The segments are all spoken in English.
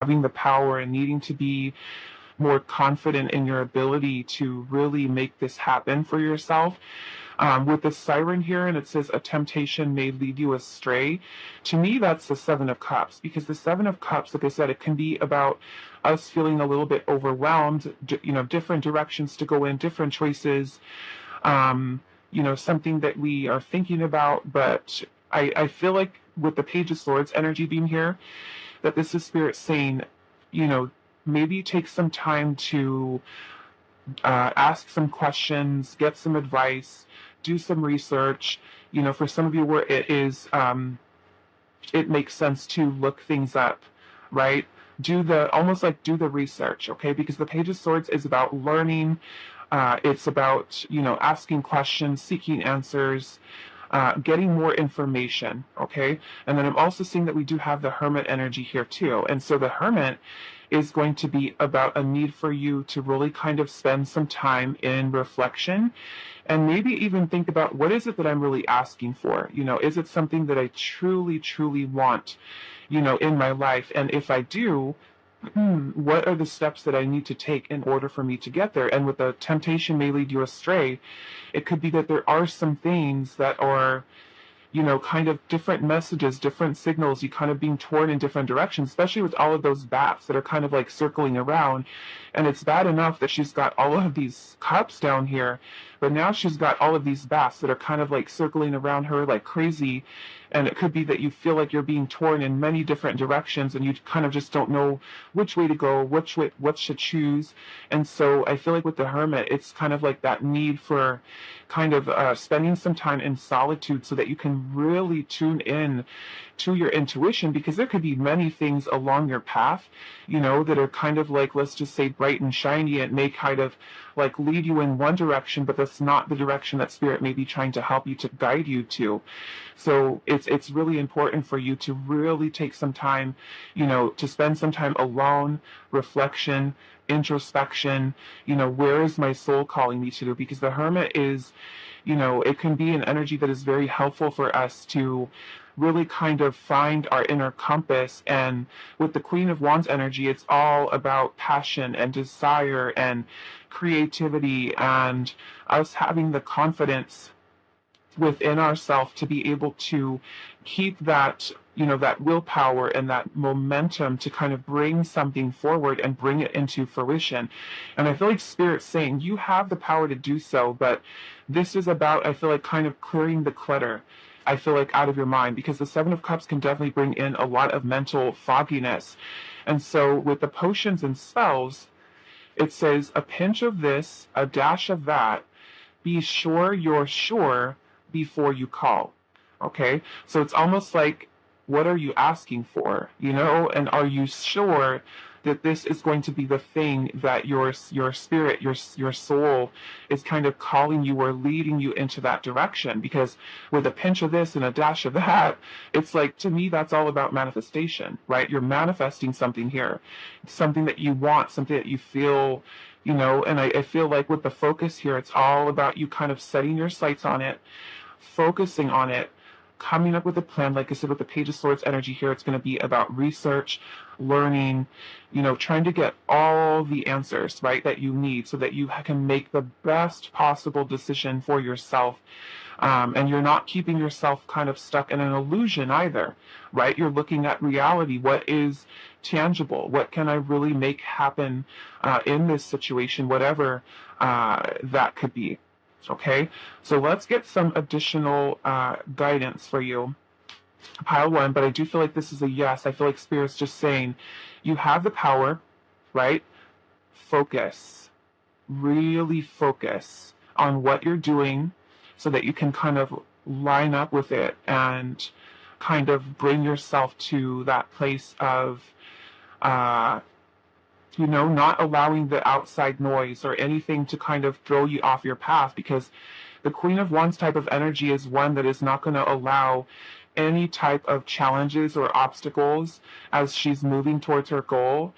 having the power and needing to be more confident in your ability to really make this happen for yourself. With the siren here, and it says a temptation may lead you astray. To me, that's the Seven of Cups, because the Seven of Cups, like I said, it can be about us feeling a little bit overwhelmed, different directions to go in, different choices, something that we are thinking about. But I feel like with the Page of Swords energy being here, that this is Spirit saying, maybe take some time to ask some questions, get some advice, do some research. For some of you where it is, it makes sense to look things up, right? Do the research, okay? Because the Page of Swords is about learning. It's about, asking questions, seeking answers, getting more information, okay? And then I'm also seeing that we do have the Hermit energy here too. And so the Hermit is going to be about a need for you to really kind of spend some time in reflection and maybe even think about, what is it that I'm really asking for? Is it something that I truly, truly want, in my life? And if I do, what are the steps that I need to take in order for me to get there? And with the temptation may lead you astray, it could be that there are some things that are, kind of different messages, different signals, you kind of being torn in different directions, especially with all of those bats that are kind of like circling around. And it's bad enough that she's got all of these cups down here, but now she's got all of these bats that are kind of like circling around her like crazy. And it could be that you feel like you're being torn in many different directions and you kind of just don't know which way to go, what to choose. And so I feel like with the Hermit, it's kind of like that need for kind of spending some time in solitude so that you can really tune in to your intuition, because there could be many things along your path, that are kind of like, let's just say, bright and shiny. It may kind of like lead you in one direction, but that's not the direction that Spirit may be trying to help you to guide you to. So it's really important for you to really take some time, to spend some time alone, reflection, introspection. Where is my soul calling me to? Because the Hermit is, it can be an energy that is very helpful for us to really kind of find our inner compass. And with the Queen of Wands energy, it's all about passion and desire and creativity and us having the confidence within ourselves to be able to keep that, that willpower and that momentum to kind of bring something forward and bring it into fruition. And I feel like Spirit's saying you have the power to do so, but this is about, I feel like, kind of clearing the clutter, I feel like, out of your mind, because the Seven of Cups can definitely bring in a lot of mental fogginess. And so with the potions and spells, it says a pinch of this, a dash of that, be sure you're sure before you call. Okay? So it's almost like, what are you asking for? And are you sure that this is going to be the thing that your spirit, your soul is kind of calling you or leading you into that direction? Because with a pinch of this and a dash of that, it's like, to me, that's all about manifestation, right? You're manifesting something here, something that you want, something that you feel, and I feel like with the focus here, it's all about you kind of setting your sights on it, focusing on it, coming up with a plan. Like I said, with the Page of Swords energy here, it's going to be about research, learning, trying to get all the answers, right, that you need so that you can make the best possible decision for yourself. And you're not keeping yourself kind of stuck in an illusion either, right? You're looking at reality. What is tangible? What can I really make happen in this situation, whatever that could be? Okay, so let's get some additional guidance for you. Pile one, but I do feel like this is a yes. I feel like Spirit's just saying you have the power, right? Focus, really focus on what you're doing so that you can kind of line up with it and kind of bring yourself to that place of not allowing the outside noise or anything to kind of throw you off your path, because the Queen of Wands type of energy is one that is not going to allow any type of challenges or obstacles as she's moving towards her goal.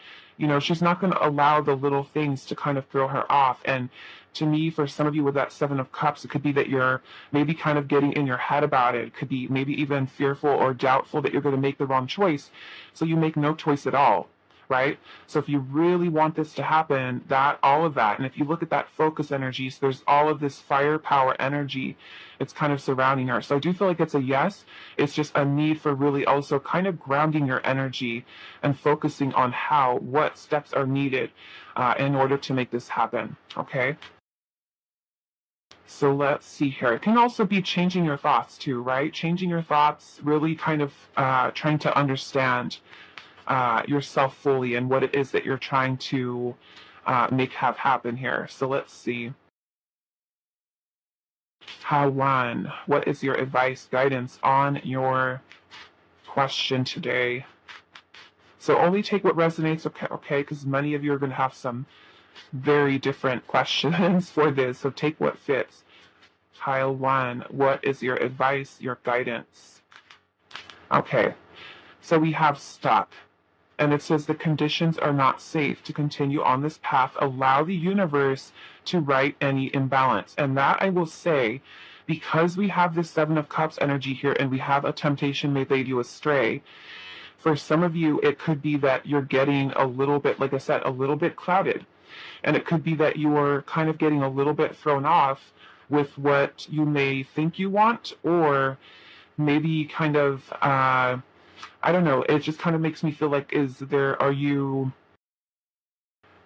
She's not going to allow the little things to kind of throw her off. And to me, for some of you with that Seven of Cups, it could be that you're maybe kind of getting in your head about it. It could be maybe even fearful or doubtful that you're going to make the wrong choice. So you make no choice at all. right? So if you really want this to happen, that all of that, and if you look at that focus energy, so there's all of this firepower energy, it's kind of surrounding her. So I do feel like it's a yes. It's just a need for really also kind of grounding your energy and focusing on what steps are needed in order to make this happen. Okay. So let's see here. It can also be changing your thoughts too, right? Changing your thoughts, really kind of trying to understand yourself fully and what it is that you're trying to make have happen here. So let's see. What is your advice, guidance on your question today? So only take what resonates, okay? Because many of you are going to have some very different questions for this. So take what fits. Pile 1, what is your advice, your guidance? Okay, so we have stop. And it says the conditions are not safe to continue on this path. Allow the universe to right any imbalance. And that I will say, because we have this Seven of Cups energy here and we have a temptation may lead you astray, for some of you, it could be that you're getting a little bit, like I said, a little bit clouded. And it could be that you're kind of getting a little bit thrown off with what you may think you want, or maybe kind of, I don't know, it just kind of makes me feel like, are you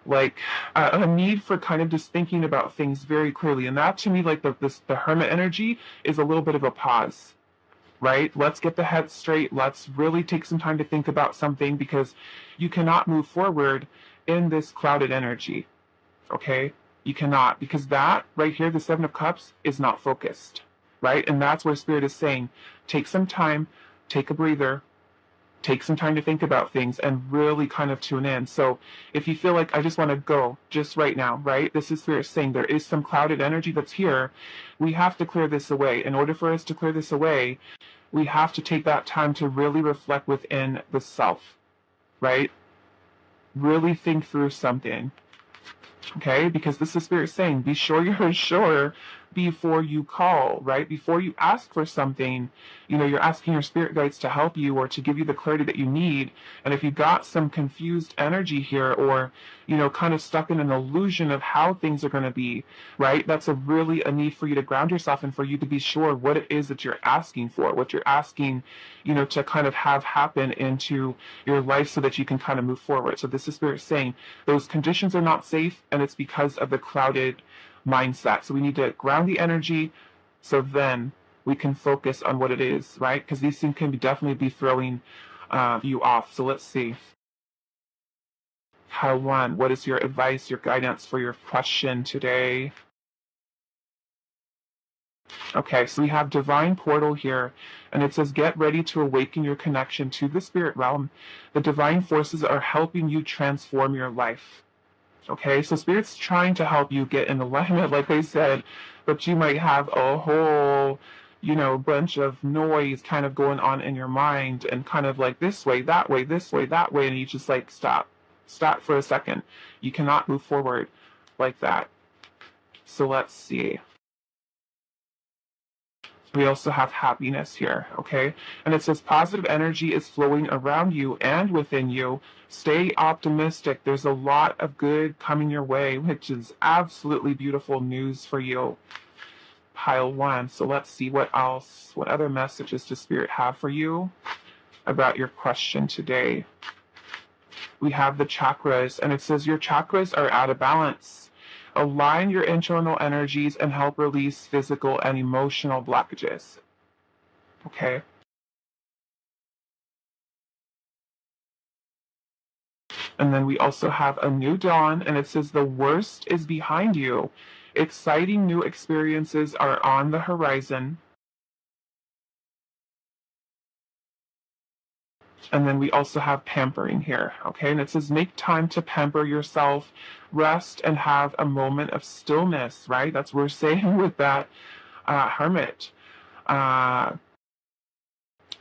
like a need for kind of just thinking about things very clearly? And that to me, like the hermit energy is a little bit of a pause, right? Let's get the head straight. Let's really take some time to think about something, because you cannot move forward in this clouded energy, okay? You cannot, because that right here, the Seven of Cups, is not focused, right? And that's where Spirit is saying, take some time, take a breather, take some time to think about things and really kind of tune in. So if you feel like I just want to go just right now, right? This is Spirit saying there is some clouded energy that's here. We have to clear this away. In order for us to clear this away, we have to take that time to really reflect within the self, right? Really think through something. Okay, because this is Spirit saying, be sure you're sure before you call, right? Before you ask for something, you're asking your spirit guides to help you or to give you the clarity that you need. And if you got some confused energy here, or, kind of stuck in an illusion of how things are going to be, right? That's really a need for you to ground yourself and for you to be sure what it is that you're asking for, what you're asking, to kind of have happen into your life so that you can kind of move forward. So this is Spirit saying those conditions are not safe, and it's because of the clouded mindset. So we need to ground the energy so then we can focus on what it is, right? Because these things can definitely be throwing you off. So let's see. What is your advice, your guidance for your question today? Okay, so we have Divine Portal here, and it says, get ready to awaken your connection to the spirit realm. The divine forces are helping you transform your life. Okay, so Spirit's trying to help you get in alignment, like I said, but you might have a whole, bunch of noise kind of going on in your mind, and kind of like this way, that way, this way, that way, and you just like stop for a second. You cannot move forward like that. So let's see. We also have happiness here, okay? And it says positive energy is flowing around you and within you. Stay optimistic. There's a lot of good coming your way, which is absolutely beautiful news for you. Pile 1. So let's see what other messages does Spirit have for you about your question today. We have the chakras, and it says your chakras are out of balance. Align your internal energies and help release physical and emotional blockages. Okay. And then we also have a new dawn, and it says the worst is behind you. Exciting new experiences are on the horizon. And then we also have pampering here, okay? And it says make time to pamper yourself, rest, and have a moment of stillness, right? That's what we're saying with that hermit.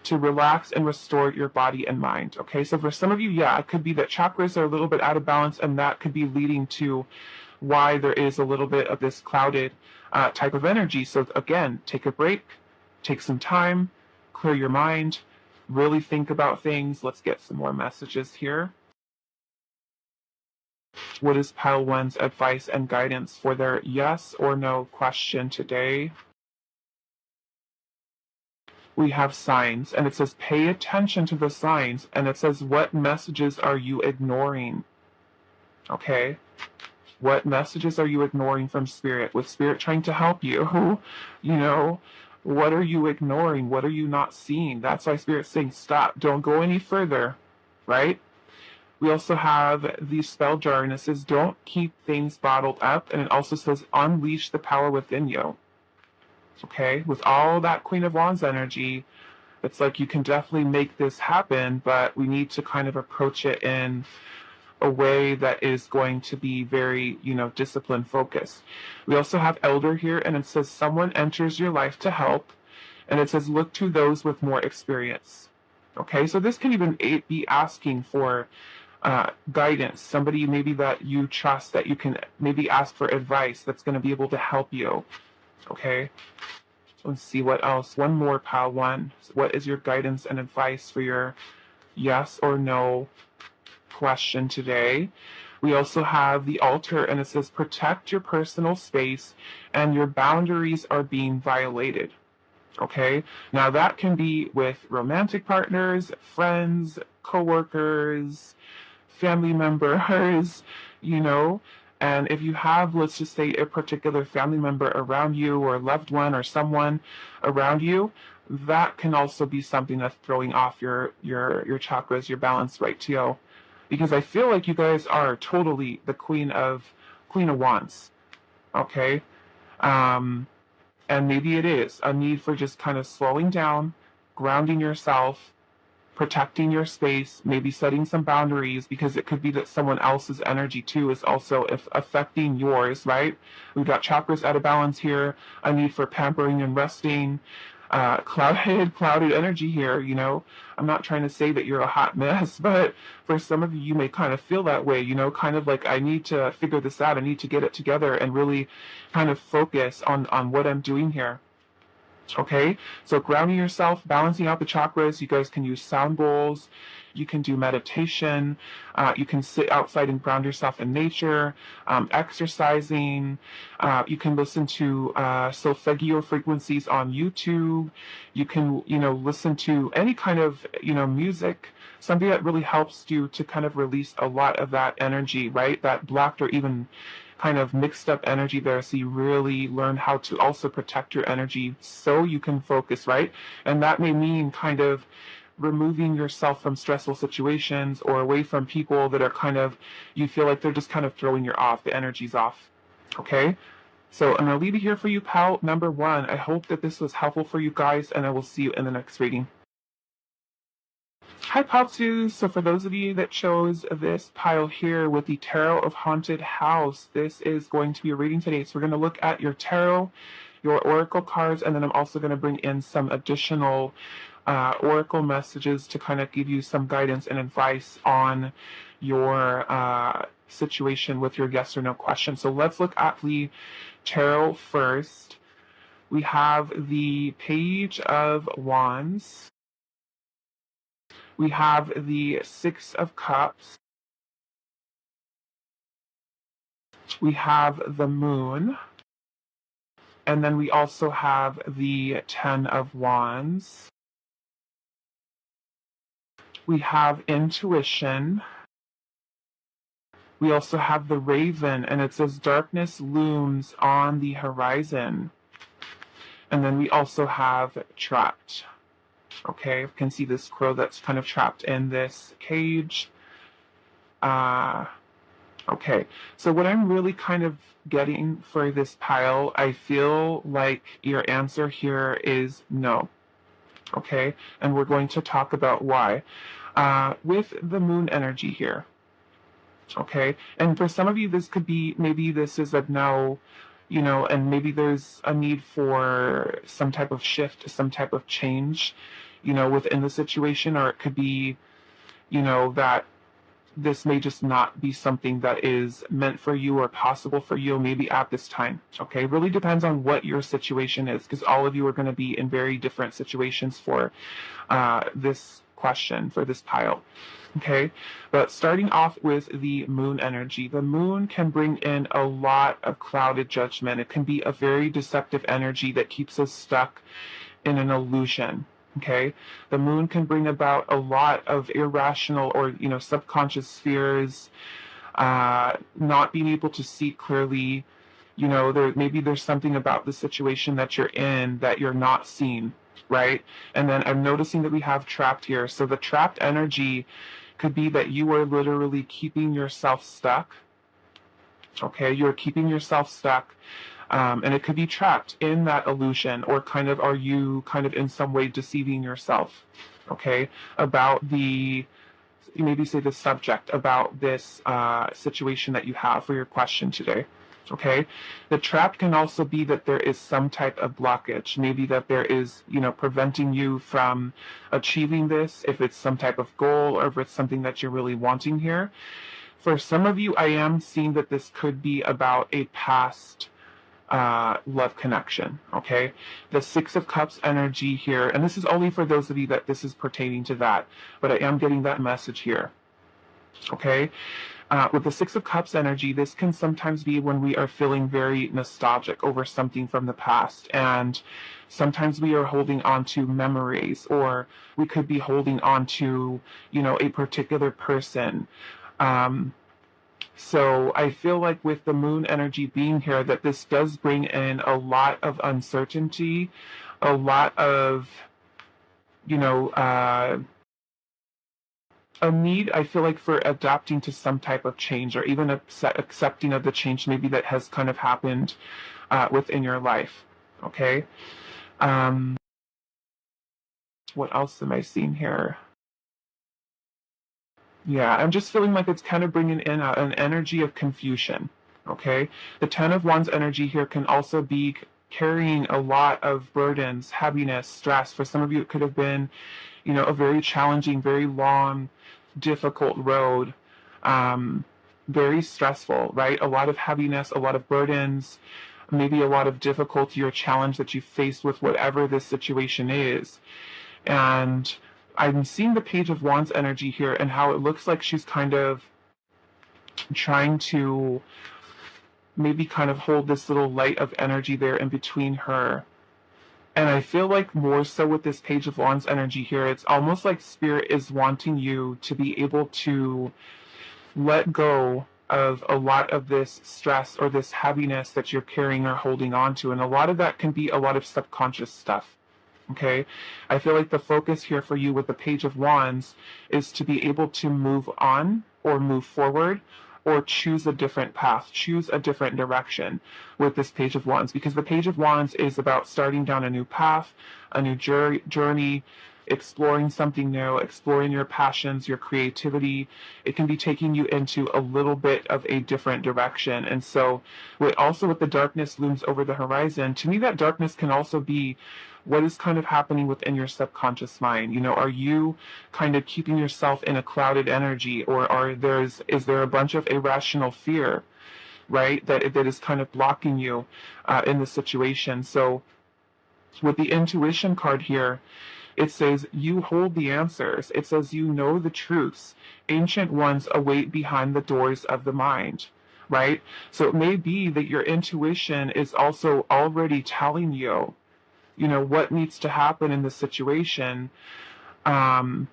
To relax and restore your body and mind, okay? So for some of you, yeah, it could be that chakras are a little bit out of balance, and that could be leading to why there is a little bit of this clouded type of energy. So again, take a break, take some time, clear your mind, really think about things. Let's get some more messages here. What is pile one's advice and guidance for their yes or no question today? We have signs, and it says pay attention to the signs, and it says what messages are you ignoring? Okay. What messages are you ignoring from Spirit? With Spirit trying to help you, you know, what are you ignoring? What are you not seeing? That's why Spirit's saying stop, don't go any further, right? We also have the spell jar, and it says don't keep things bottled up, and it also says unleash the power within you. Okay, with all that Queen of Wands energy, it's like you can definitely make this happen, but we need to kind of approach it in a way that is going to be very, discipline focused. We also have Elder here, and it says someone enters your life to help, and it says look to those with more experience. Okay, so this can even be asking for guidance, somebody maybe that you trust, that you can maybe ask for advice that's going to be able to help you. Okay, so let's see what else. One more, pile one. What is your guidance and advice for your yes or no question today? We also have the altar, and it says protect your personal space and your boundaries are being violated. Okay, now that can be with romantic partners, friends, co-workers, family members, and if you have, let's just say, a particular family member around you or loved one or someone around you, that can also be something that's throwing off your chakras, your balance, right, Tio? Because I feel like you guys are totally the Queen of Wands, okay? And maybe it is a need for just kind of slowing down, grounding yourself, protecting your space, maybe setting some boundaries, because it could be that someone else's energy too is also affecting yours, right? We've got chakras out of balance here, a need for pampering and resting, clouded energy here, I'm not trying to say that you're a hot mess, but for some of you, you may kind of feel that way, kind of like, I need to figure this out, I need to get it together and really kind of focus on what I'm doing here. Okay, so grounding yourself, balancing out the chakras. You guys can use sound bowls. You can do meditation. You can sit outside and ground yourself in nature. Exercising. You can listen to solfeggio frequencies on YouTube. You can, listen to any kind of, music. Something that really helps you to kind of release a lot of that energy, right? That blocked or even kind of mixed up energy there, so you really learn how to also protect your energy so you can focus, right? And that may mean kind of removing yourself from stressful situations or away from people that are kind of, you feel like they're just kind of throwing you off, the energy's off. Okay, so I'm going to leave it here for you, pal number one. I hope that this was helpful for you guys, and I will see you in the next reading. Hi, Popsy. So for those of you that chose this pile here with the Tarot of Haunted House, this is going to be a reading today. So we're going to look at your tarot, your oracle cards, and then I'm also going to bring in some additional oracle messages to kind of give you some guidance and advice on your situation with your yes or no question. So let's look at the tarot first. We have the Page of Wands. We have the Six of Cups. We have the Moon. And then we also have the Ten of Wands. We have Intuition. We also have the Raven, and it says darkness looms on the horizon. And then we also have Trapped. Okay, you can see this crow that's kind of trapped in this cage. Okay, so what I'm really kind of getting for this pile, I feel like your answer here is no. Okay, and we're going to talk about why. With the moon energy here. Okay, and for some of you, this could be, maybe this is a no, and maybe there's a need for some type of shift, some type of change, within the situation, or it could be, that this may just not be something that is meant for you or possible for you, maybe at this time. Okay, really depends on what your situation is, because all of you are going to be in very different situations for this question, for this pile. Okay, but starting off with the moon energy, the moon can bring in a lot of clouded judgment. It can be a very deceptive energy that keeps us stuck in an illusion. Okay, the moon can bring about a lot of irrational or subconscious fears, not being able to see clearly. Maybe there's something about the situation that you're in that you're not seeing, right? And then I'm noticing that we have trapped here. So the trapped energy could be that you are literally keeping yourself stuck. Okay, you're keeping yourself stuck. And it could be trapped in that illusion, or are you kind of in some way deceiving yourself, okay, about maybe say the subject, about this situation that you have for your question today. Okay, the trap can also be that there is some type of blockage, maybe that there is, preventing you from achieving this, if it's some type of goal or if it's something that you're really wanting here. For some of you, I am seeing that this could be about a past love connection. Okay, the Six of Cups energy here, and this is only for those of you that this is pertaining to that, but I am getting that message here. Okay, with the Six of Cups energy, this can sometimes be when we are feeling very nostalgic over something from the past, and sometimes we are holding on to memories, or we could be holding on to, a particular person. So I feel like with the moon energy being here, that this does bring in a lot of uncertainty, a lot of, a need, I feel like, for adapting to some type of change, or even accepting of the change maybe that has kind of happened within your life. Okay. What else am I seeing here? Yeah, I'm just feeling like it's kind of bringing in an energy of confusion. Okay. The Ten of Wands energy here can also be carrying a lot of burdens, heaviness, stress. For some of you, it could have been, a very challenging, very long, difficult road, very stressful, right? A lot of heaviness, a lot of burdens, maybe a lot of difficulty or challenge that you face with whatever this situation is. And I'm seeing the Page of Wands energy here, and how it looks like she's kind of trying to maybe kind of hold this little light of energy there in between her. And I feel like more so with this Page of Wands energy here, it's almost like Spirit is wanting you to be able to let go of a lot of this stress or this heaviness that you're carrying or holding on to. And a lot of that can be a lot of subconscious stuff. Okay, I feel like the focus here for you with the Page of Wands is to be able to move on or move forward, or choose a different path, choose a different direction with this Page of Wands, because the Page of Wands is about starting down a new path, a new journey, exploring something new, exploring your passions, your creativity. It can be taking you into a little bit of a different direction. And so with the darkness looms over the horizon, to me that darkness can also be what is kind of happening within your subconscious mind. Are you kind of keeping yourself in a clouded energy, or is there a bunch of irrational fear, right, that is kind of blocking you in the situation? So with the intuition card here, it says you hold the answers. It says you know the truths. Ancient ones await behind the doors of the mind, right? So it may be that your intuition is also already telling you, what needs to happen in the situation. Because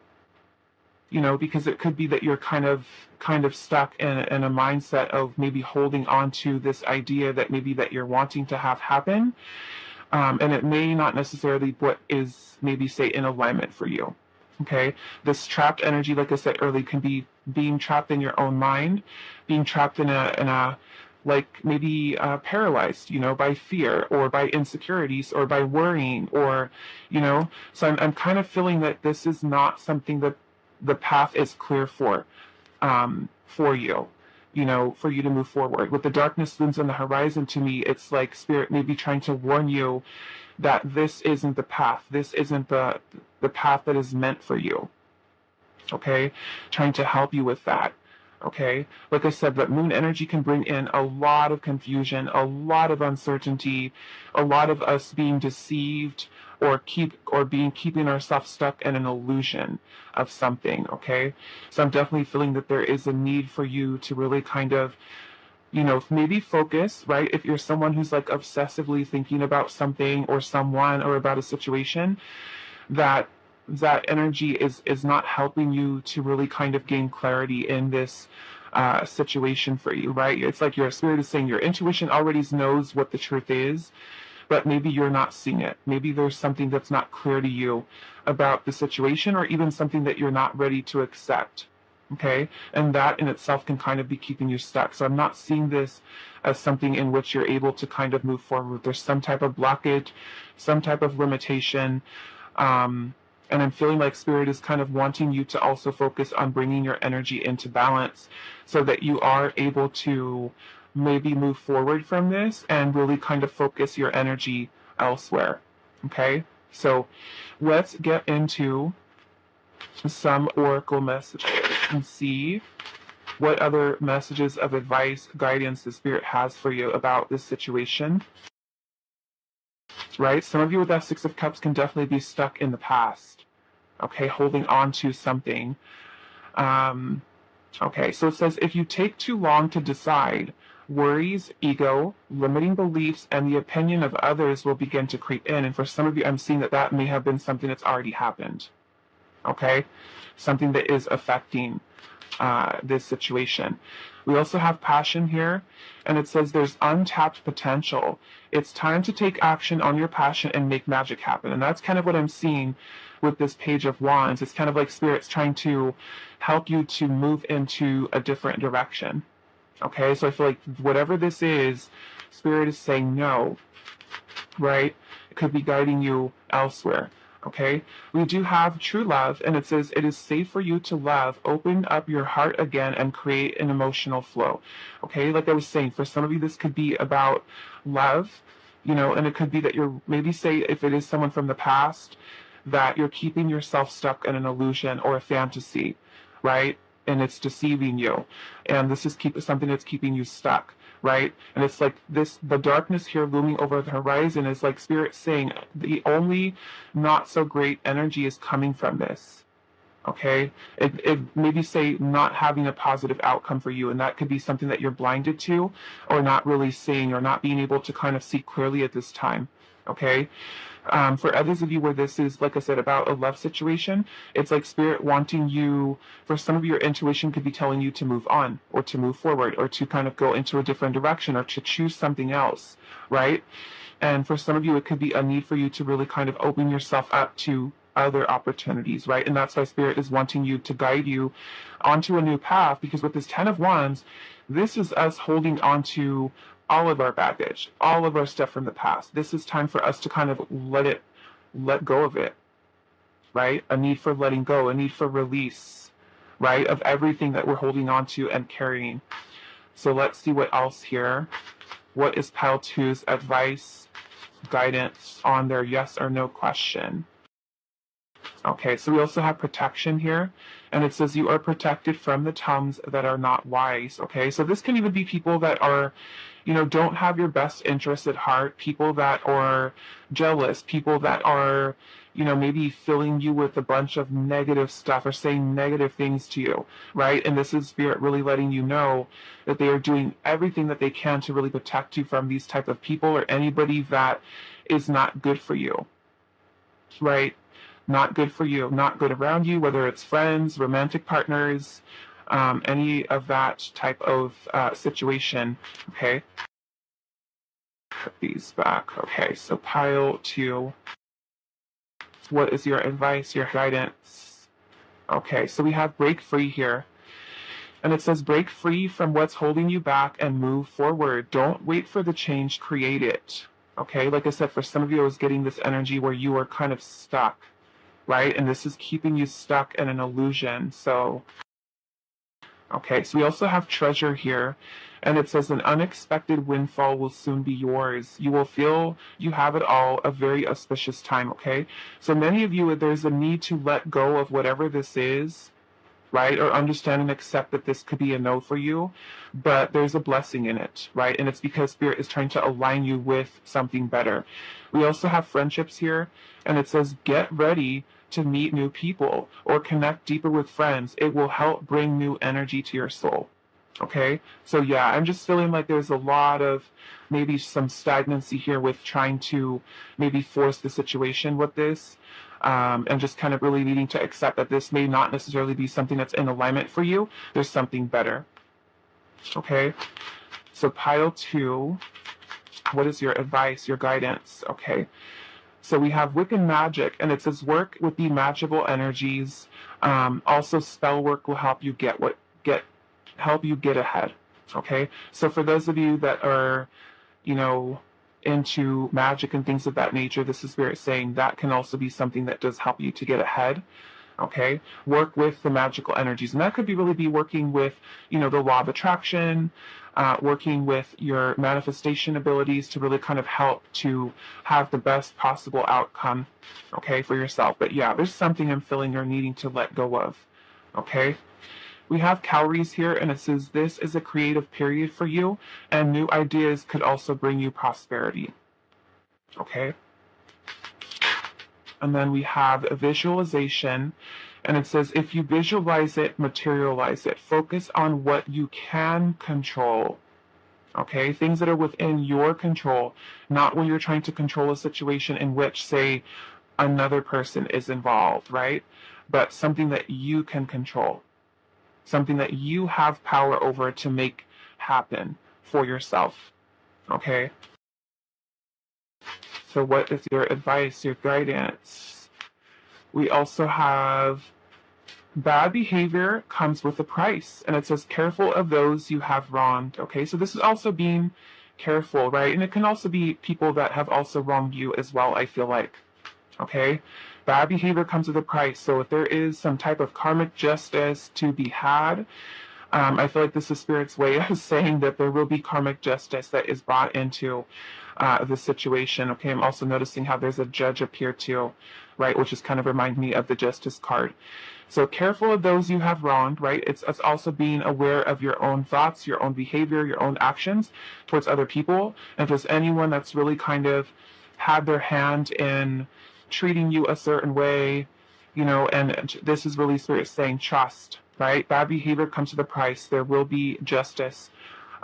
it could be that you're kind of stuck in a mindset of maybe holding on to this idea that maybe that you're wanting to have happen. And it may not necessarily what is maybe say in alignment for you. Okay, this trapped energy, like I said earlier, can be being trapped in your own mind, being trapped in a like maybe paralyzed, by fear or by insecurities or by worrying, or, so I'm kind of feeling that this is not something that the path is clear for you, for you to move forward. With the darkness looms on the horizon, to me, it's like Spirit may be trying to warn you that this isn't the path. This isn't the path that is meant for you. Okay, trying to help you with that. Okay, like I said, that moon energy can bring in a lot of confusion, a lot of uncertainty, a lot of us being deceived or keeping ourselves stuck in an illusion of something. Okay, so I'm definitely feeling that there is a need for you to really kind of, maybe focus, right? If you're someone who's like obsessively thinking about something or someone or about a situation, that energy is not helping you to really kind of gain clarity in this situation for you, right? It's like your spirit is saying your intuition already knows what the truth is, but maybe you're not seeing it. Maybe there's something that's not clear to you about the situation, or even something that you're not ready to accept. Okay, and that in itself can kind of be keeping you stuck. So I'm not seeing this as something in which you're able to kind of move forward. There's some type of blockage, some type of limitation. And I'm feeling like spirit is kind of wanting you to also focus on bringing your energy into balance so that you are able to maybe move forward from this and really kind of focus your energy elsewhere. Okay, so let's get into some oracle messages and see what other messages of advice, guidance the spirit has for you about this situation. Right? Some of you with that Six of Cups can definitely be stuck in the past. Okay, holding on to something. Okay, so it says, if you take too long to decide, worries, ego, limiting beliefs, and the opinion of others will begin to creep in. And for some of you, I'm seeing that may have been something that's already happened. Okay, something that is affecting this situation. We also have passion here, and it says there's untapped potential. It's time to take action on your passion and make magic happen. And that's kind of what I'm seeing with this Page of Wands. It's kind of like spirit's trying to help you to move into a different direction. Okay, so I feel like whatever this is, spirit is saying no, right? It could be guiding you elsewhere. Okay, we do have true love, and it says it is safe for you to love. Open up your heart again and create an emotional flow. Okay, like I was saying, for some of you, this could be about love, and it could be that you're maybe, say, if it is someone from the past, that you're keeping yourself stuck in an illusion or a fantasy, right? And it's deceiving you, and this is something that's keeping you stuck. Right? And it's like the darkness here looming over the horizon is like spirit saying the only not so great energy is coming from this. Okay? It maybe say not having a positive outcome for you, and that could be something that you're blinded to, or not really seeing, or not being able to kind of see clearly at this time. Okay? For others of you where this is, like I said, about a love situation, it's like spirit wanting you, for some of your intuition could be telling you to move on, or to move forward, or to kind of go into a different direction, or to choose something else, right? And for some of you, it could be a need for you to really kind of open yourself up to other opportunities, right? And that's why spirit is wanting you to guide you onto a new path, because with this 10 of Wands, this is us holding on to all of our baggage, all of our stuff from the past. This is time for us to kind of let go of it, right? A need for letting go, a need for release, right? Of everything that we're holding on to and carrying. So let's see what else here. What is Pile 2's advice, guidance on their yes or no question? Okay, so we also have protection here, and it says you are protected from the tongues that are not wise. Okay, so this can even be people that are, don't have your best interests at heart, people that are jealous, people that are, maybe filling you with a bunch of negative stuff or saying negative things to you, right? And this is spirit really letting you know that they are doing everything that they can to really protect you from these type of people, or anybody that is not good for you, right? Not good for you, not good around you, whether it's friends, romantic partners, any of that type of situation. Okay. Put these back. Okay, so Pile 2. What is your advice, your guidance? Okay, so we have break free here. And it says break free from what's holding you back and move forward. Don't wait for the change, create it. Okay, like I said, for some of you, I was getting this energy where you are kind of stuck, right? And this is keeping you stuck in an illusion. So, okay, so we also have treasure here, and it says an unexpected windfall will soon be yours. You will feel you have it all, a very auspicious time, okay? So many of you, there's a need to let go of whatever this is, right? Or understand and accept that this could be a no for you, but there's a blessing in it, right? And it's because Spirit is trying to align you with something better. We also have friendships here, and it says get ready to meet new people or connect deeper with friends. It will help bring new energy to your soul. Okay, so yeah, I'm just feeling like there's a lot of maybe some stagnancy here with trying to maybe force the situation with this, and just kind of really needing to accept that this may not necessarily be something that's in alignment for you. There's something better. Okay, so pile 2, what is your advice, your guidance? Okay, so we have Wiccan magic, and it says work with the magical energies. Also, spell work will help you help you get ahead. Okay, so for those of you that are, into magic and things of that nature, this is Spirit saying that can also be something that does help you to get ahead. Okay, work with the magical energies, and that could be working with, the law of attraction, working with your manifestation abilities to really kind of help to have the best possible outcome, okay, for yourself. But yeah, there's something I'm feeling you're needing to let go of. Okay, we have calories here, and it says this is a creative period for you, and new ideas could also bring you prosperity. Okay. And then we have a visualization, and it says if you visualize it, materialize it. Focus on what you can control. Okay, things that are within your control, not when you're trying to control a situation in which, say, another person is involved, right? But something that you can control, something that you have power over to make happen for yourself. Okay. So what is your advice, your guidance? We also have bad behavior comes with a price, and it says careful of those you have wronged. Okay, so this is also being careful, right? And it can also be people that have also wronged you as well, I feel like. Okay, bad behavior comes with a price. So if there is some type of karmic justice to be had, I feel like this is Spirit's way of saying that there will be karmic justice that is brought into the situation. Okay, I'm also noticing how there's a judge appear too, right? Which is kind of remind me of the Justice card. So careful of those you have wronged, right? It's also being aware of your own thoughts, your own behavior, your own actions towards other people. And if there's anyone that's really kind of had their hand in treating you a certain way, and this is really Spirit saying trust, right? Bad behavior comes with a price. There will be justice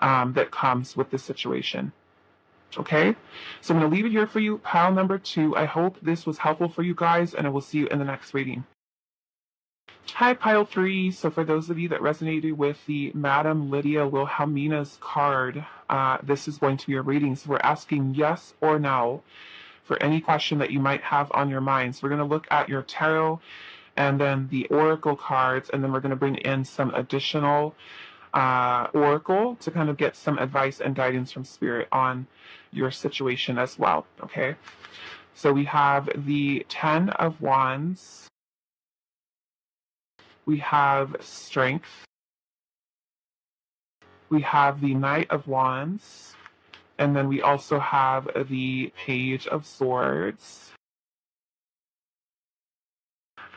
that comes with this situation. Okay, so I'm going to leave it here for you, pile number 2. I hope this was helpful for you guys, and I will see you in the next reading. Hi, pile 3. So for those of you that resonated with the Madam Lydia Wilhelmina's card, this is going to be your reading. So we're asking yes or no for any question that you might have on your mind. So we're going to look at your tarot and then the oracle cards, and then we're going to bring in some additional oracle to kind of get some advice and guidance from Spirit on your situation as well. Okay, so we have the 10 of Wands, we have Strength, we have the Knight of Wands, and then we also have the Page of Swords.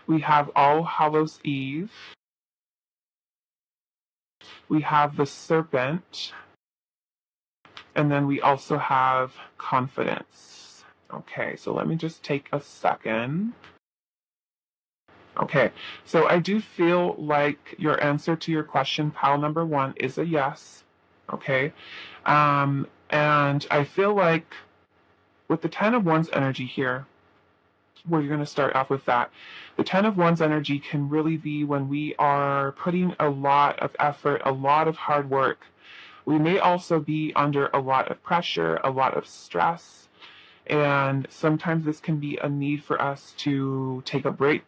We have All Hallows Eve. We have the Serpent. And then we also have Confidence. Okay, so let me just take a second. Okay, so I do feel like your answer to your question, pile number 1, is a yes. Okay, and I feel like with the 10 of Wands energy here, we're going to start off with that. The 10 of Wands energy can really be when we are putting a lot of effort, a lot of hard work. We may also be under a lot of pressure, a lot of stress, and sometimes this can be a need for us to take a break,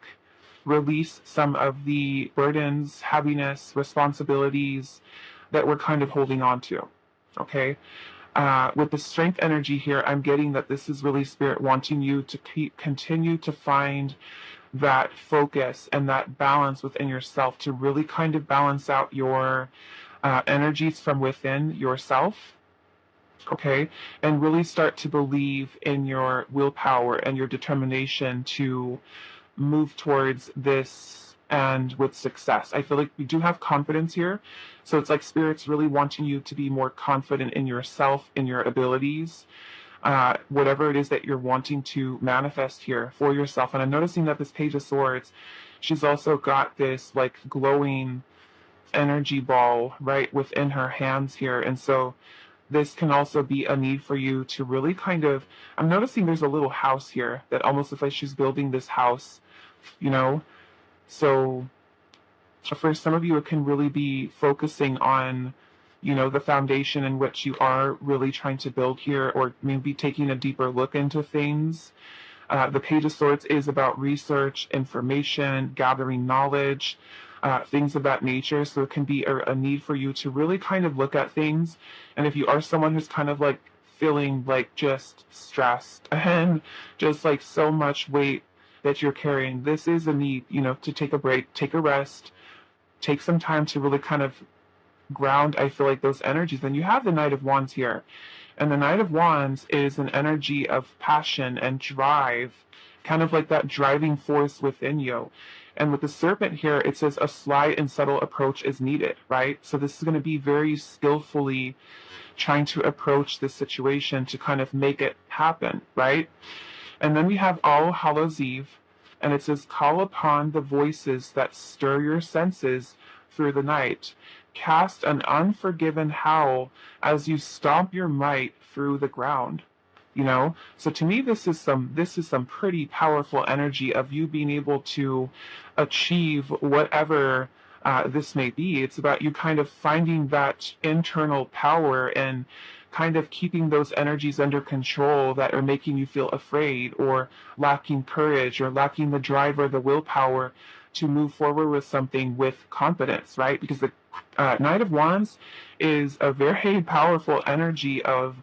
release some of the burdens, heaviness, responsibilities that we're kind of holding on to. Okay? With the Strength energy here, I'm getting that this is really Spirit wanting you to continue to find that focus and that balance within yourself to really kind of balance out your energies from within yourself, okay, and really start to believe in your willpower and your determination to move towards this and with success. I feel like we do have confidence here. So it's like Spirit's really wanting you to be more confident in yourself, in your abilities, whatever it is that you're wanting to manifest here for yourself. And I'm noticing that this Page of Swords, she's also got this like glowing energy ball right within her hands here. And so this can also be a need for you to really kind of, I'm noticing there's a little house here that almost looks like she's building this house, you know? So for some of you, it can really be focusing on, you know, the foundation in which you are really trying to build here, or maybe taking a deeper look into things. The Page of Swords is about research, information, gathering knowledge, things of that nature. So it can be a need for you to really kind of look at things. And if you are someone who's kind of like feeling like just stressed and just like so much weight that you're carrying, this is a need, you know, to take a break, take a rest, take some time to really kind of ground, I feel like, those energies. Then you have the Knight of Wands here. And the Knight of Wands is an energy of passion and drive, kind of like that driving force within you. And with the Serpent here, it says a sly and subtle approach is needed, right? So this is going to be very skillfully trying to approach this situation to kind of make it happen, right? And then we have All Hallows Eve, and it says, call upon the voices that stir your senses through the night. Cast an unforgiven howl as you stomp your might through the ground. You know, so to me, this is some pretty powerful energy of you being able to achieve whatever this may be. It's about you kind of finding that internal power and kind of keeping those energies under control that are making you feel afraid or lacking courage or lacking the drive or the willpower to move forward with something with confidence, right? Because the Knight of Wands is a very powerful energy of,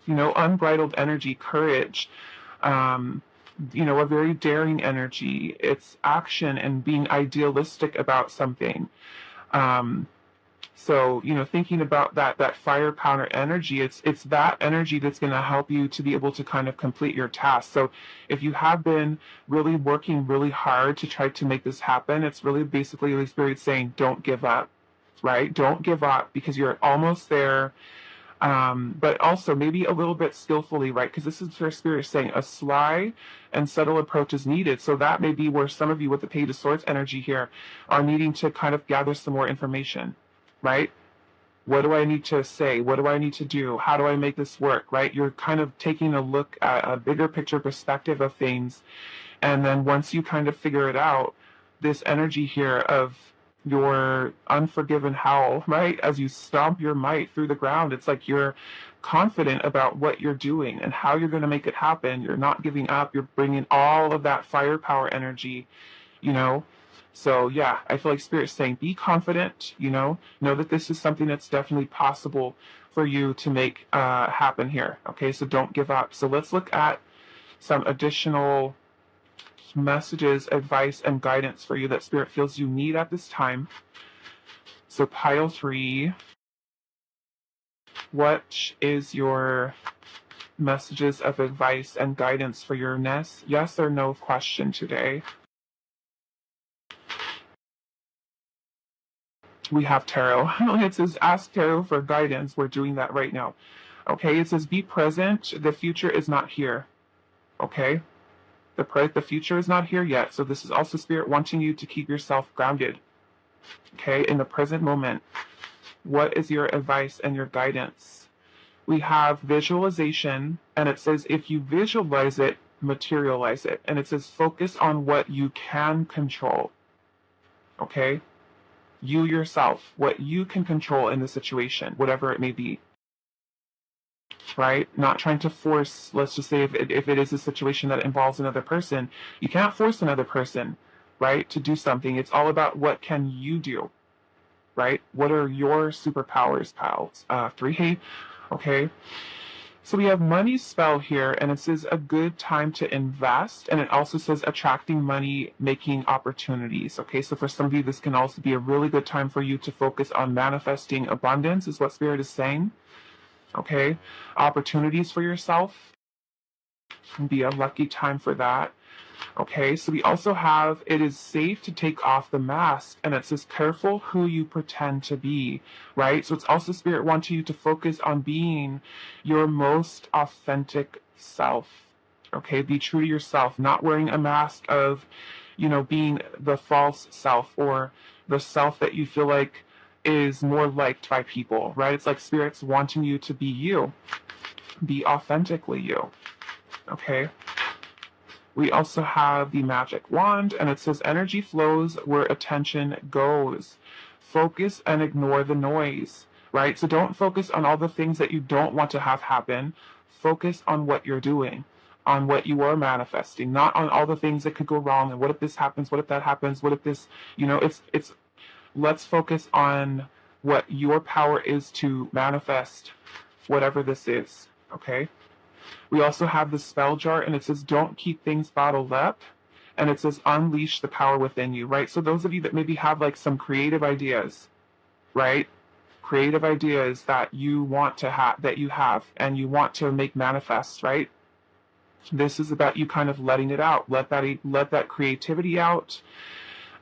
you know, unbridled energy, courage, you know, a very daring energy. It's action and being idealistic about something. So, you know, thinking about that firepower energy, it's that energy that's going to help you to be able to kind of complete your task. So if you have been really working really hard to try to make this happen, it's really basically the Spirit saying, don't give up, right? Don't give up, because you're almost there. But also maybe a little bit skillfully, right? Because this is where Spirit is saying a sly and subtle approach is needed. So that may be where some of you with the Page of Swords energy here are needing to kind of gather some more information, right? What do I need to say? What do I need to do? How do I make this work, right? You're kind of taking a look at a bigger picture perspective of things. And then once you kind of figure it out, this energy here of your unforgiven howl, right? As you stomp your might through the ground, it's like you're confident about what you're doing and how you're going to make it happen. You're not giving up. You're bringing all of that firepower energy, you know? So yeah, I feel like Spirit's saying, be confident, you know that this is something that's definitely possible for you to make happen here. Okay, so don't give up. So let's look at some additional messages, advice, and guidance for you that Spirit feels you need at this time. So pile 3, what is your messages of advice and guidance for your yes or no question today? We have tarot. It says ask tarot for guidance. We're doing that right now. Okay, it says be present. The future is not here. Okay, the future is not here yet. So this is also Spirit wanting you to keep yourself grounded. Okay, in the present moment. What is your advice and your guidance? We have visualization, and it says if you visualize it, materialize it. And it says focus on what you can control. Okay? You yourself, what you can control in the situation, whatever it may be. Right? Not trying to force, let's just say if it is a situation that involves another person, you can't force another person, right, to do something. It's all about what can you do, right? What are your superpowers, pals? 3, okay. So we have money spell here, and it says a good time to invest, and it also says attracting money, making opportunities. Okay, so for some of you, this can also be a really good time for you to focus on manifesting abundance, is what Spirit is saying. Okay, opportunities for yourself can be a lucky time for that. Okay, so we also have, it is safe to take off the mask, and it says careful who you pretend to be, right? So it's also Spirit wanting you to focus on being your most authentic self. Okay, be true to yourself, not wearing a mask of, being the false self or the self that you feel like is more liked by people, right? It's like Spirit's wanting you to be you, be authentically you. Okay. We also have the magic wand, and it says energy flows where attention goes. Focus and ignore the noise, right? So don't focus on all the things that you don't want to have happen. Focus on what you're doing, on what you are manifesting, not on all the things that could go wrong. And what if this happens? What if that happens? What if this, it's let's focus on what your power is to manifest whatever this is, okay? We also have the spell jar, and it says, don't keep things bottled up. And it says, unleash the power within you, right? So those of you that maybe have like some creative ideas, right? Creative ideas that you want to have, that you have, and you want to make manifest, right? This is about you kind of letting it out. Let that creativity out.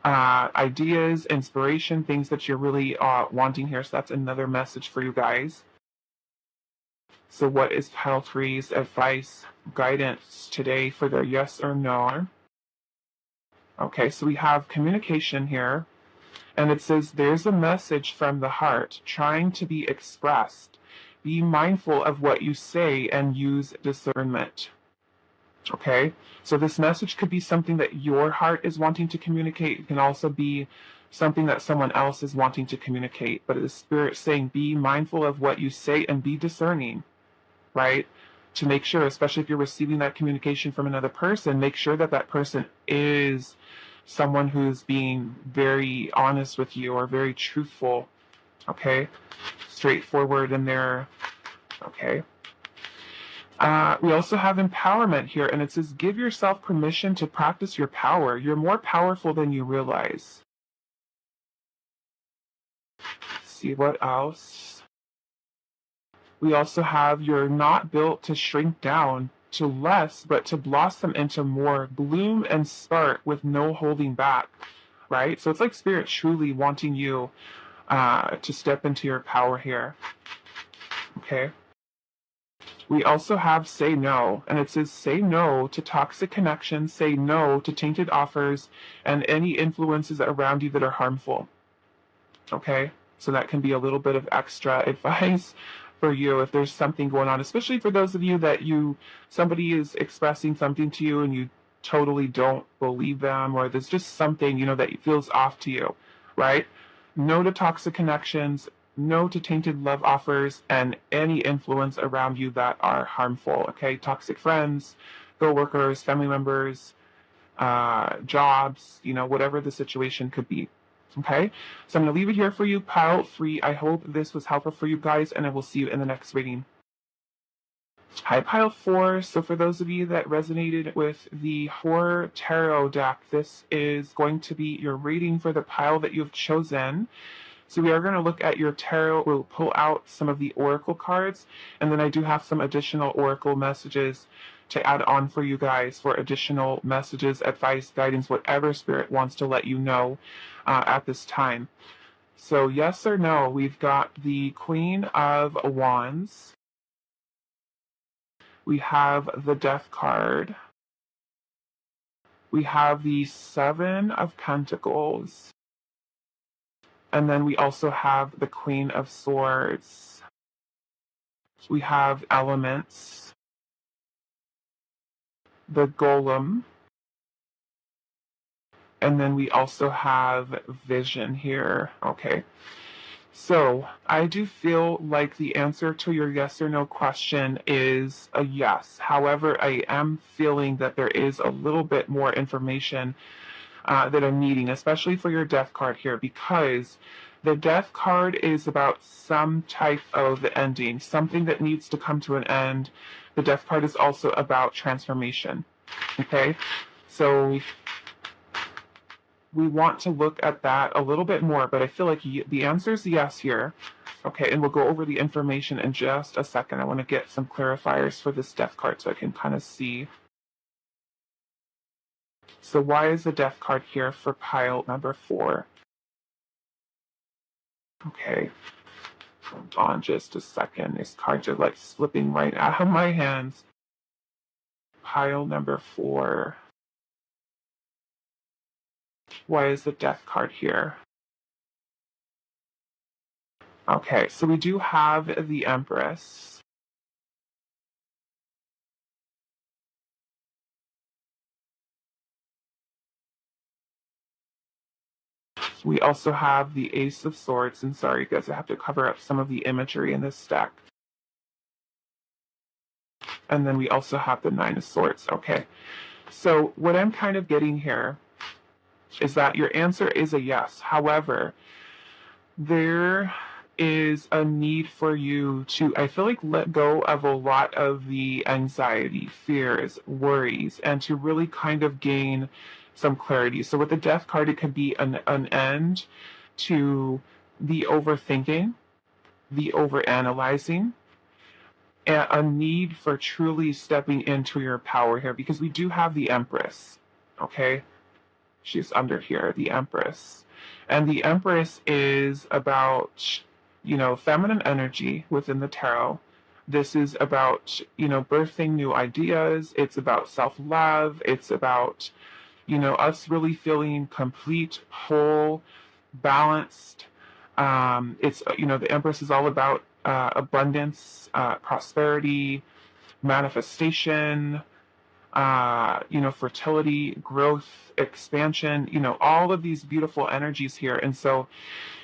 Ideas, inspiration, things that you're really wanting here. So that's another message for you guys. So what is pile three's advice, guidance today for their yes or no? Okay, so we have communication here, and it says there's a message from the heart trying to be expressed. Be mindful of what you say and use discernment. Okay, so this message could be something that your heart is wanting to communicate. It can also be something that someone else is wanting to communicate. But the Spirit saying, be mindful of what you say and be discerning, right? To make sure, especially if you're receiving that communication from another person, make sure that that person is someone who's being very honest with you or very truthful, okay? Straightforward in their, okay? We also have empowerment here, and it says, give yourself permission to practice your power. You're more powerful than you realize. Let's see what else. We also have, you're not built to shrink down to less, but to blossom into more, bloom and spark with no holding back, right? So it's like Spirit truly wanting you to step into your power here, okay? We also have say no, and it says say no to toxic connections, say no to tainted offers, and any influences around you that are harmful. Okay? So that can be a little bit of extra advice for you if there's something going on, especially for those of you that somebody is expressing something to you and you totally don't believe them, or there's just something, that feels off to you, right? No to toxic connections, no to tainted love offers, and any influence around you that are harmful, okay? Toxic friends, co-workers, family members, jobs, whatever the situation could be, okay? So I'm going to leave it here for you, pile three. I hope this was helpful for you guys, and I will see you in the next reading. Hi, pile four. So for those of you that resonated with the Horror Tarot deck, this is going to be your reading for the pile that you've chosen. So we are going to look at your tarot. We'll pull out some of the oracle cards, and then I do have some additional oracle messages to add on for you guys for additional messages, advice, guidance, whatever Spirit wants to let you know at this time. So yes or no, we've got the Queen of Wands. We have the Death card. We have the Seven of Pentacles. And then we also have the Queen of Swords. We have Elements, the Golem, and then we also have Vision here. Okay. So I do feel like the answer to your yes or no question is a yes. However, I am feeling that there is a little bit more information that I'm needing, especially for your Death card here, because the Death card is about some type of ending, something that needs to come to an end. The Death card is also about transformation, okay? So we want to look at that a little bit more, but I feel like the answer is yes here. Okay, and we'll go over the information in just a second. I want to get some clarifiers for this Death card so I can kind of see. So why is the Death card here for pile number 4? Okay, hold on just a second. These cards are like slipping right out of my hands. Pile number 4. Why is the Death card here? Okay, so we do have the Empress. We also have the Ace of Swords, and sorry guys, I have to cover up some of the imagery in this deck. And then we also have the Nine of Swords. Okay, so what I'm kind of getting here is that your answer is a yes. However, there is a need for you to, I feel like, let go of a lot of the anxiety, fears, worries, and to really kind of gain some clarity. So with the Death card, it could be an end to the overthinking, the overanalyzing, and a need for truly stepping into your power here, because we do have the Empress, okay? She's under here, the Empress. And the Empress is about, feminine energy within the tarot. This is about, birthing new ideas. It's about self-love. It's about, us really feeling complete, whole, balanced. The Empress is all about abundance, prosperity, manifestation, fertility, growth, expansion, all of these beautiful energies here. And so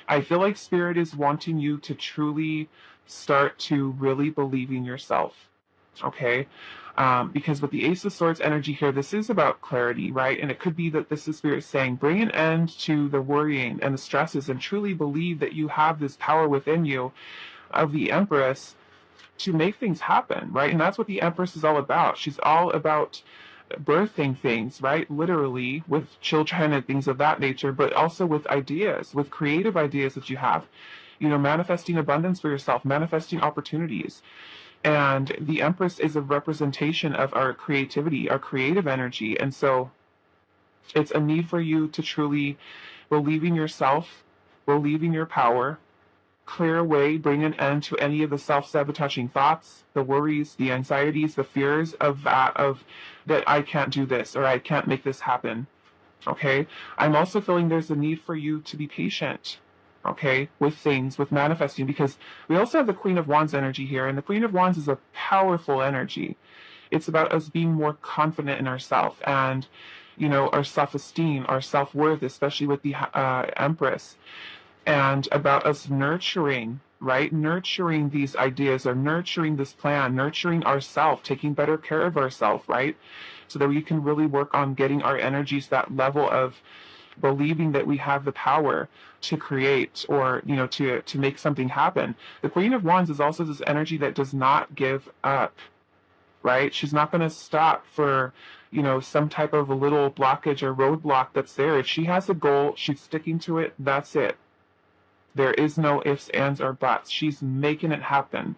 I feel like Spirit is wanting you to truly start to really believe in yourself. Okay. Because with the Ace of Swords energy here, this is about clarity, right? And it could be that this is Spirit saying, bring an end to the worrying and the stresses and truly believe that you have this power within you of the Empress to make things happen, right? And that's what the Empress is all about. She's all about birthing things, right? Literally with children and things of that nature, but also with ideas, with creative ideas that you have, manifesting abundance for yourself, manifesting opportunities. And the Empress is a representation of our creativity, our creative energy. And so it's a need for you to truly believe in yourself, believe in your power, clear away, bring an end to any of the self-sabotaging thoughts, the worries, the anxieties, the fears of that I can't do this or I can't make this happen. Okay? I'm also feeling there's a need for you to be patient, okay, with things, with manifesting, because we also have the Queen of Wands energy here, and the Queen of Wands is a powerful energy. It's about us being more confident in ourselves and, our self-esteem, our self-worth, especially with the Empress, and about us nurturing, right? Nurturing these ideas or nurturing this plan, nurturing ourselves, taking better care of ourselves, right? So that we can really work on getting our energies that level of believing that we have the power to create or, to make something happen. The Queen of Wands is also this energy that does not give up, right? She's not going to stop for, some type of a little blockage or roadblock that's there. If she has a goal, she's sticking to it. That's it. There is no ifs, ands, or buts. She's making it happen.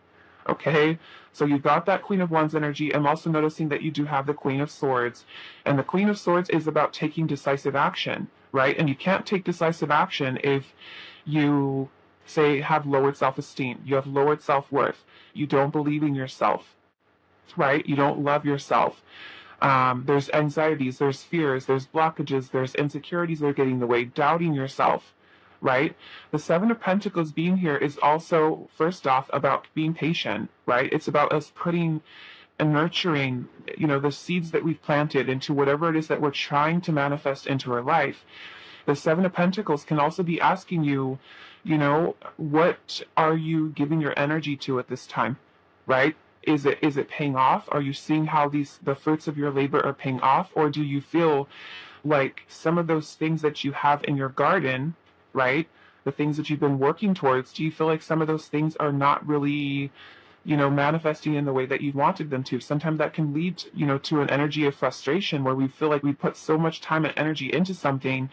Okay? So you've got that Queen of Wands energy. I'm also noticing that you do have the Queen of Swords. And the Queen of Swords is about taking decisive action, right? And you can't take decisive action if you, say, have lowered self-esteem. You have lowered self-worth. You don't believe in yourself, right? You don't love yourself. There's anxieties, there's fears, there's blockages, there's insecurities that are getting in the way, doubting yourself. Right? The Seven of Pentacles being here is also, first off, about being patient, right? It's about us putting and nurturing, the seeds that we've planted into whatever it is that we're trying to manifest into our life. The Seven of Pentacles can also be asking you, what are you giving your energy to at this time, right? Is it paying off? Are you seeing how the fruits of your labor are paying off? Or do you feel like some of those things that you have in your garden, right? The things that you've been working towards, do you feel like some of those things are not really, manifesting in the way that you wanted them to? Sometimes that can lead, to an energy of frustration where we feel like we put so much time and energy into something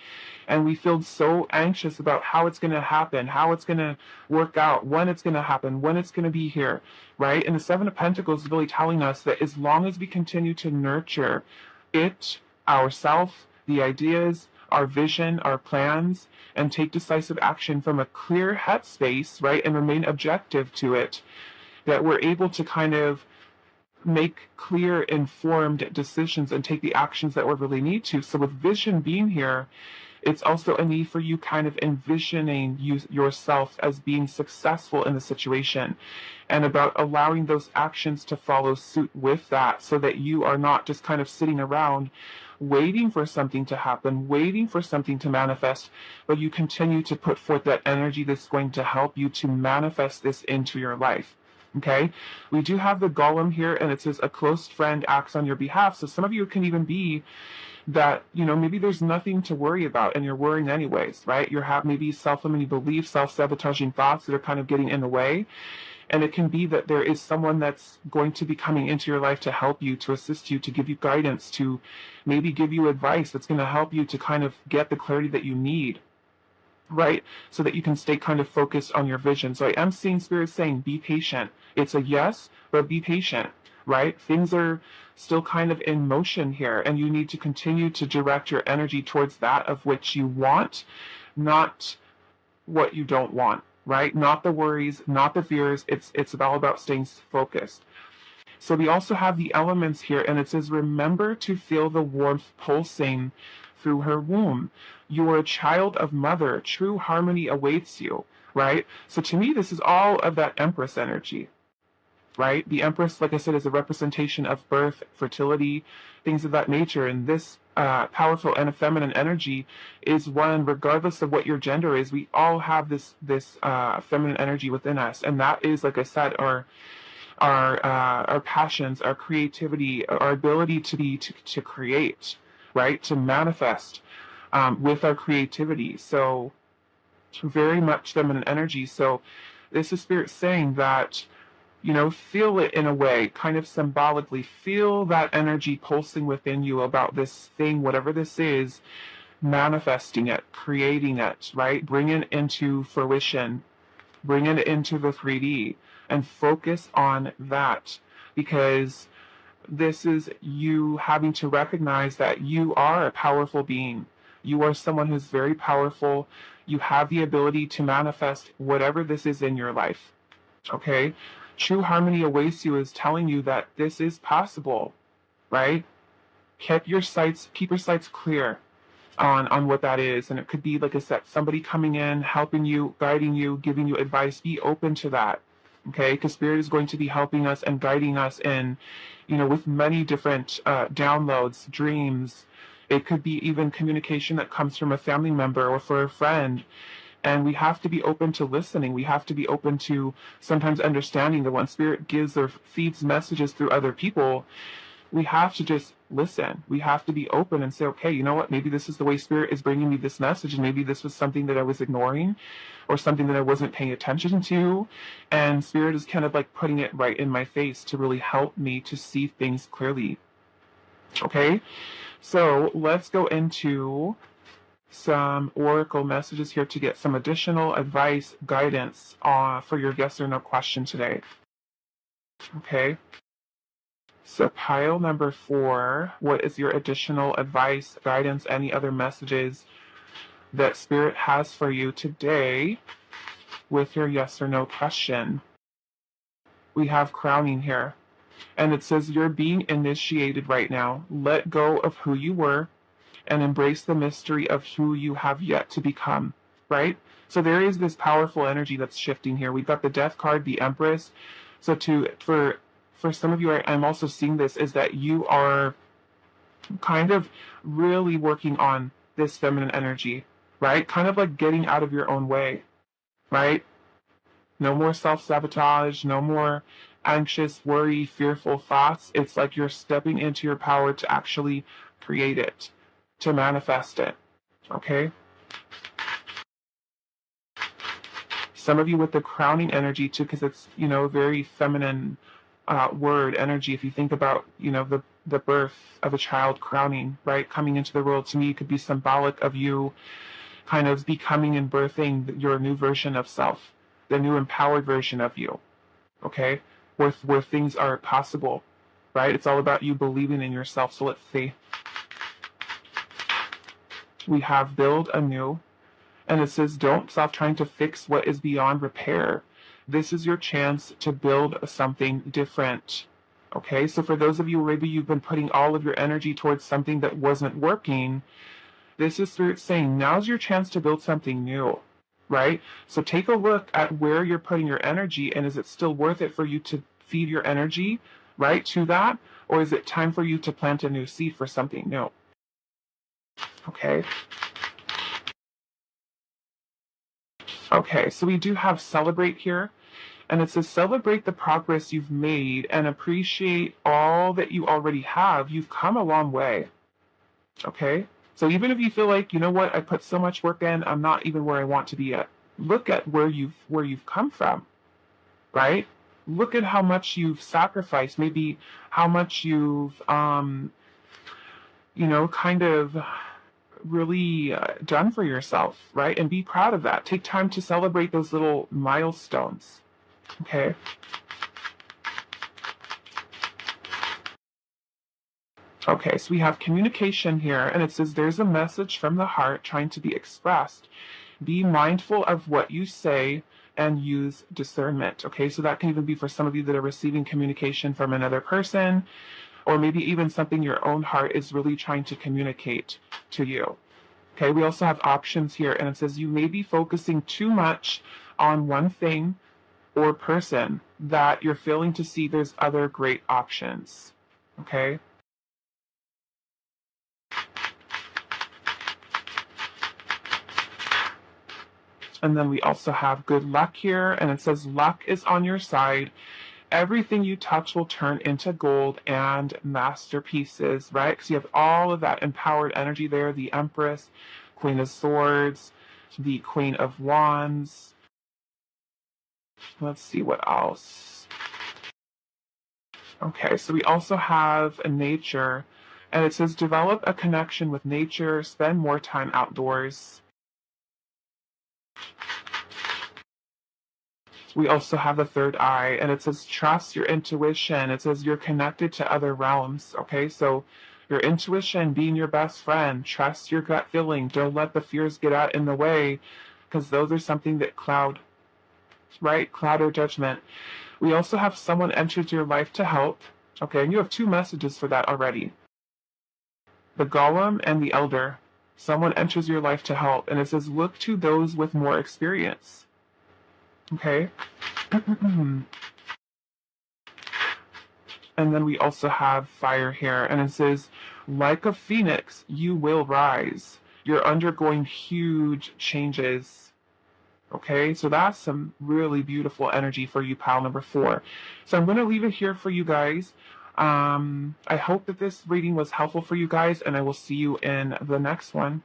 and we feel so anxious about how it's going to happen, how it's going to work out, when it's going to happen, when it's going to be here, right? And the Seven of Pentacles is really telling us that as long as we continue to nurture it, ourself, the ideas, our vision, our plans, and take decisive action from a clear headspace, right? And remain objective to it, that we're able to kind of make clear, informed decisions and take the actions that we really need to. So with vision being here, it's also a need for you kind of envisioning yourself as being successful in the situation, and about allowing those actions to follow suit with that, so that you are not just kind of sitting around waiting for something to happen, waiting for something to manifest, but you continue to put forth that energy that's going to help you to manifest this into your life. Okay, we do have the golem here, and it says a close friend acts on your behalf. So some of you can even be that, maybe there's nothing to worry about and you're worrying anyways, right? You have maybe self-limiting beliefs, self-sabotaging thoughts that are kind of getting in the way. And it can be that there is someone that's going to be coming into your life to help you, to assist you, to give you guidance, to maybe give you advice that's going to help you to kind of get the clarity that you need, right? So that you can stay kind of focused on your vision. So I am seeing Spirit saying, be patient. It's a yes, but be patient, right? Things are still kind of in motion here, and you need to continue to direct your energy towards that of which you want, not what you don't want, right? Not the worries, not the fears. It's all about staying focused. So we also have the elements here, and it says, remember to feel the warmth pulsing through her womb. You are a child of mother. True harmony awaits you, right? So to me, this is all of that Empress energy, right? The Empress, like I said, is a representation of birth, fertility, things of that nature. And this powerful and feminine energy is one, regardless of what your gender is, we all have this feminine energy within us. And that is, like I said, our passions, our creativity, our ability to create, right? To manifest with our creativity. So very much feminine energy. So this is Spirit saying that, feel it in a way, kind of symbolically, feel that energy pulsing within you about this thing, whatever this is, manifesting it, creating it, right? Bring it into fruition, bring it into the 3D, and focus on that, because this is you having to recognize that you are a powerful being. You are someone who's very powerful. You have the ability to manifest whatever this is in your life. Okay? True harmony awaits you is telling you that this is possible, right? Keep your sights clear on what that is. And it could be, like I said, somebody coming in, helping you, guiding you, giving you advice. Be open to that. Okay? Because Spirit is going to be helping us and guiding us in, with many different downloads, dreams. It could be even communication that comes from a family member or for a friend. And we have to be open to listening. We have to be open to sometimes understanding that when Spirit gives or feeds messages through other people, we have to just listen. We have to be open and say, okay, you know what? Maybe this is the way Spirit is bringing me this message, and maybe this was something that I was ignoring or something that I wasn't paying attention to. And Spirit is kind of like putting it right in my face to really help me to see things clearly. Okay? So let's go into some oracle messages here to get some additional advice, guidance for your yes or no question today. Okay. So pile number 4, what is your additional advice, guidance, any other messages that Spirit has for you today with your yes or no question? We have crowning here. And it says you're being initiated right now. Let go of who you were and embrace the mystery of who you have yet to become, right? So there is this powerful energy that's shifting here. We've got the Death card, the Empress. So for some of you, I'm also seeing this, is that you are kind of really working on this feminine energy, right? Kind of like getting out of your own way, right? No more self-sabotage, no more anxious, worry, fearful thoughts. It's like you're stepping into your power to actually create it, to manifest it, okay? Some of you with the crowning energy too, because it's, very feminine word, energy. If you think about, the birth of a child, crowning, right? Coming into the world, to me, could be symbolic of you kind of becoming and birthing your new version of self, the new empowered version of you, okay? Where things are possible, right? It's all about you believing in yourself. So let's see. We have build anew. And it says, don't stop trying to fix what is beyond repair. This is your chance to build something different. Okay, so for those of you, maybe you've been putting all of your energy towards something that wasn't working, this is Spirit saying, now's your chance to build something new, right? So take a look at where you're putting your energy, and is it still worth it for you to feed your energy, right, to that? Or is it time for you to plant a new seed for something new? Okay. Okay, so we do have celebrate here, and it says celebrate the progress you've made and appreciate all that you already have. You've come a long way. Okay, so even if you feel like, you know what, I put so much work in, I'm not even where I want to be yet. Look at where you've come from, right? Look at how much you've sacrificed, maybe how much you've kind of really done for yourself, right? And be proud of that. Take time to celebrate those little milestones. Okay. Okay, so we have communication here, and it says there's a message from the heart trying to be expressed. Be mindful of what you say and use discernment. Okay, so that can even be for some of you that are receiving communication from another person, or maybe even something your own heart is really trying to communicate to you. Okay, we also have options here, and it says you may be focusing too much on one thing or person that you're failing to see there's other great options. Okay. And then we also have good luck here, and it says luck is on your side. Everything you touch will turn into gold and masterpieces, right? Because you have all of that empowered energy there, the Empress, Queen of Swords, the Queen of Wands. Let's see what else. Okay, so we also have a nature, and it says develop a connection with nature, spend more time outdoors. We also have the third eye, and it says trust your intuition. It says you're connected to other realms. Okay, so your intuition being your best friend. Trust your gut feeling. Don't let the fears get out in the way, because those are something that cloud, right? Cloud or judgment. We also have someone enters your life to help. Okay, and you have two messages for that already. The Golem and the Elder. Someone enters your life to help, and it says look to those with more experience. Okay. And then we also have fire here, and it says, like a phoenix, you will rise. You're undergoing huge changes. Okay, so that's some really beautiful energy for you, pile number 4. So I'm going to leave it here for you guys. I hope that this reading was helpful for you guys, and I will see you in the next one.